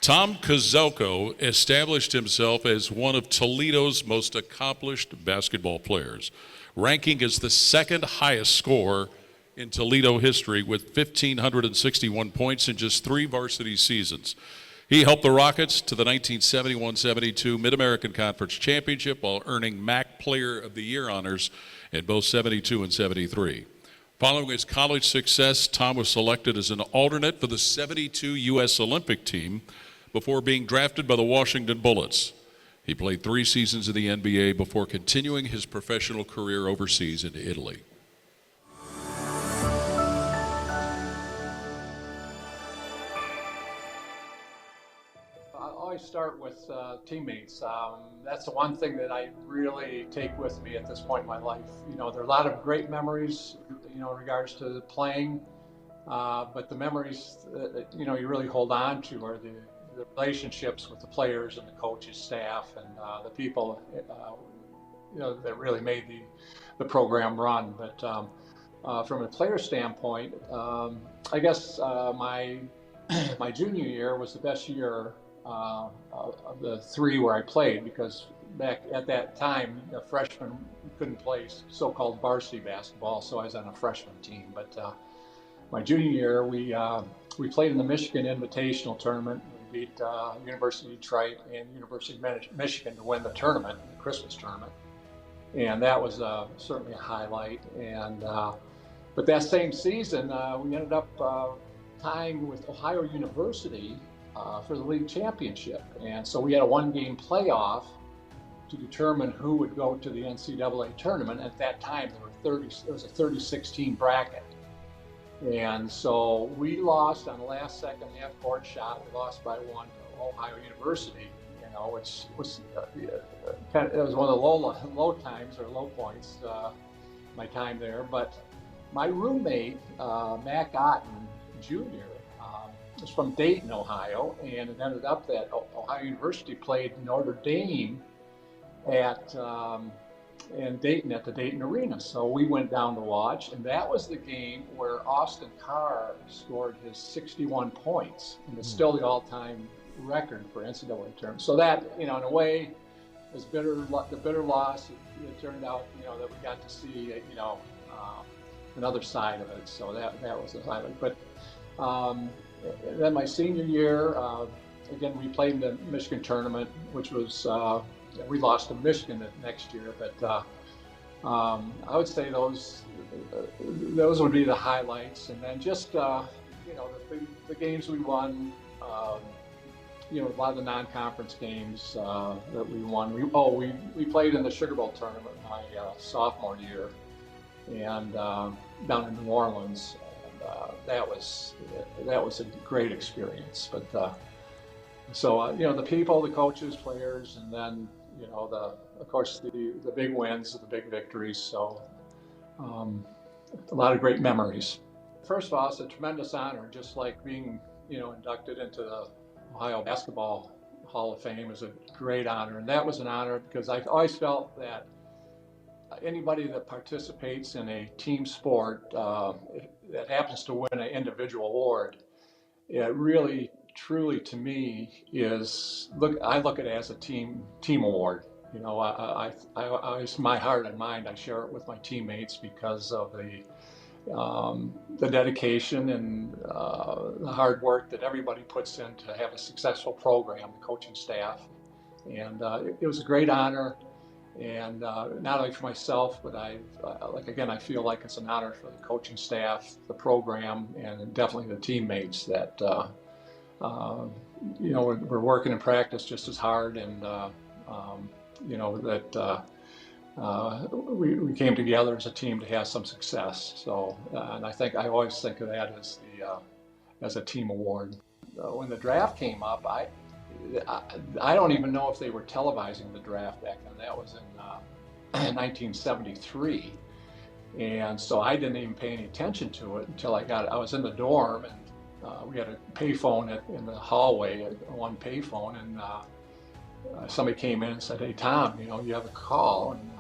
Tom Kozelko established himself as one of Toledo's most accomplished basketball players, ranking as the second highest scorer in Toledo history with 1,561 points in just 3 varsity seasons. He helped the Rockets to the 1971-72 Mid-American Conference Championship while earning MAC Player of the Year honors in both 72 and 73. Following his college success, Tom was selected as an alternate for the 72 U.S. Olympic team before being drafted by the Washington Bullets. He played 3 seasons in the NBA before continuing his professional career overseas in Italy. I always start with teammates. That's the one thing that I really take with me at this point in my life. You know, there are a lot of great memories, you know, in regards to playing, but the memories that, you know, you really hold on to are the relationships with the players and the coaches, staff, and the people, you know, that really made the program run. But from a player standpoint, I guess my junior year was the best year of the 3 where I played, because back at that time, a freshman couldn't play so-called varsity basketball, so I was on a freshman team. But my junior year, we played in the Michigan Invitational Tournament. We beat University of Detroit and University of Michigan to win the tournament, the Christmas tournament, and that was certainly a highlight. And but that same season, we ended up tying with Ohio University for the league championship. And so we had a 1-game playoff to determine who would go to the NCAA tournament. At that time, there was a 36-team bracket. And so we lost on the last second half-court shot. We lost by 1 to Ohio University, you know, which was kind of, it was one of the low times or low points, my time there. But my roommate, Mac Otten Jr., was from Dayton, Ohio, and it ended up that Ohio University played Notre Dame in Dayton at the Dayton Arena. So we went down to watch, and that was the game where Austin Carr scored his 61 points, and it's still the all-time record for NCAA terms. So that, you know, in a way, as the bitter loss, it turned out, you know, that we got to see, you know, another side of it. So that was a highlight. But then my senior year, again, we played in the Michigan tournament, which was, we lost to Michigan the next year, but I would say those would be the highlights. And then just, you know, the games we won, you know, a lot of the non-conference games that we won. We played in the Sugar Bowl tournament my sophomore year, and down in New Orleans. That was a great experience. But so you know, the people, the coaches, players, and then, you know, of course the big wins, the big victories. So a lot of great memories. First of all, it's a tremendous honor, just like being, you know, inducted into the Ohio Basketball Hall of Fame is a great honor, and that was an honor because I've always felt that anybody that participates in a team sport that happens to win an individual award, it really, truly, to me, I look at it as a team award. You know, I my heart and mind, I share it with my teammates because of the dedication and the hard work that everybody puts in to have a successful program, the coaching staff, and it was a great honor. And not only for myself, but I feel like it's an honor for the coaching staff, the program, and definitely the teammates that, you know, we're working in practice just as hard, and, you know, that we came together as a team to have some success. So, and I always think of that as a team award. When the draft came up, I don't even know if they were televising the draft back then. That was in 1973, and so I didn't even pay any attention to it until I was in the dorm, and we had a payphone in the hallway, one payphone, and somebody came in and said, "Hey, Tom, you know, you have a call." And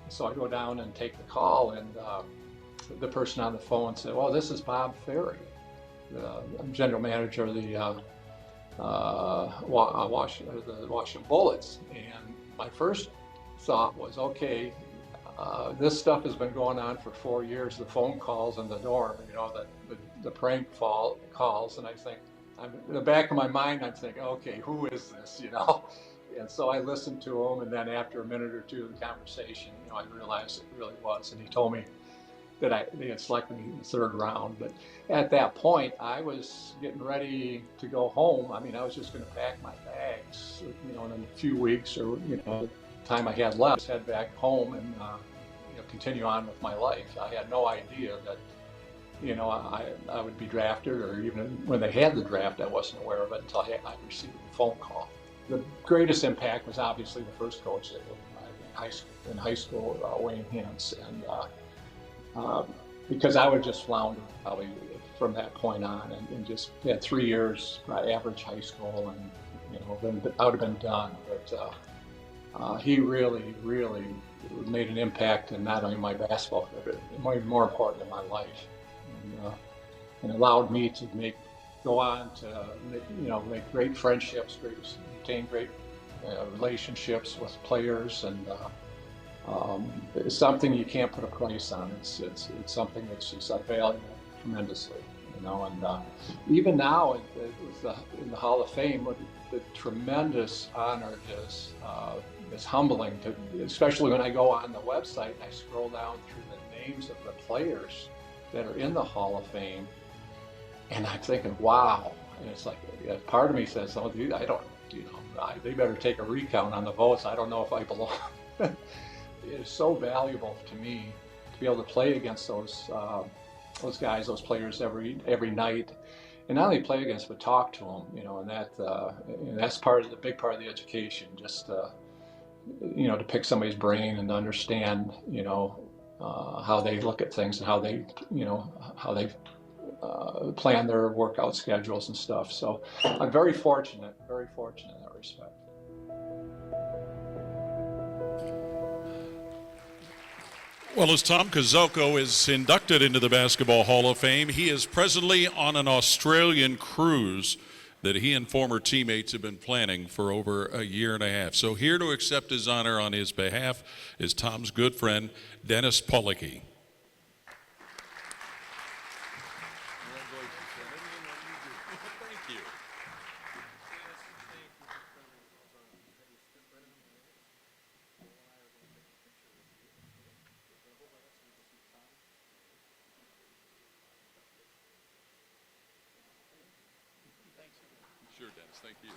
so I go down and take the call, and the person on the phone said, "Well, this is Bob Ferry, the general manager of the the Washington Bullets. And my first thought was, okay, this stuff has been going on for 4 years. The phone calls in the dorm, the prank calls, and I think, in the back of my mind, I'm thinking, okay, who is this, And so I listened to him, and then after a minute or two of the conversation, I realized it really was. And he told me that they had selected me in the third round. But at that point, I was getting ready to go home. I mean, I was just going to pack my bags, in a few weeks, or the time I had left, head back home and continue on with my life. I had no idea that I would be drafted, or even when they had the draft, I wasn't aware of it until I received a phone call. The greatest impact was obviously the first coach that in high school, Wayne Hintz, and because I would just flounder probably from that point on, and just had 3 years average high school, and then I would have been done. But he really, really made an impact in not only my basketball career, but more important in my life, and allowed me to go on to make great friendships, retain great relationships with players, and it's something you can't put a price on. It's something that's just, I value tremendously, and even now in the Hall of Fame, the tremendous honor is humbling, especially when I go on the website and I scroll down through the names of the players that are in the Hall of Fame, and I'm thinking, wow. And it's like, part of me says, oh, dude, I don't, they better take a recount on the votes. I don't know if I belong. It is so valuable to me to be able to play against those guys, those players every night, and not only play against, but talk to them. And that's the big part of the education. Just to pick somebody's brain and to understand, how they look at things, and how they plan their workout schedules and stuff. So I'm very fortunate in that respect. Well, as Tom Kozelko is inducted into the Basketball Hall of Fame, he is presently on an Australian cruise that he and former teammates have been planning for over a year and a half. So here to accept his honor on his behalf is Tom's good friend, Dennis Policky. Sure, Dennis. Thank you.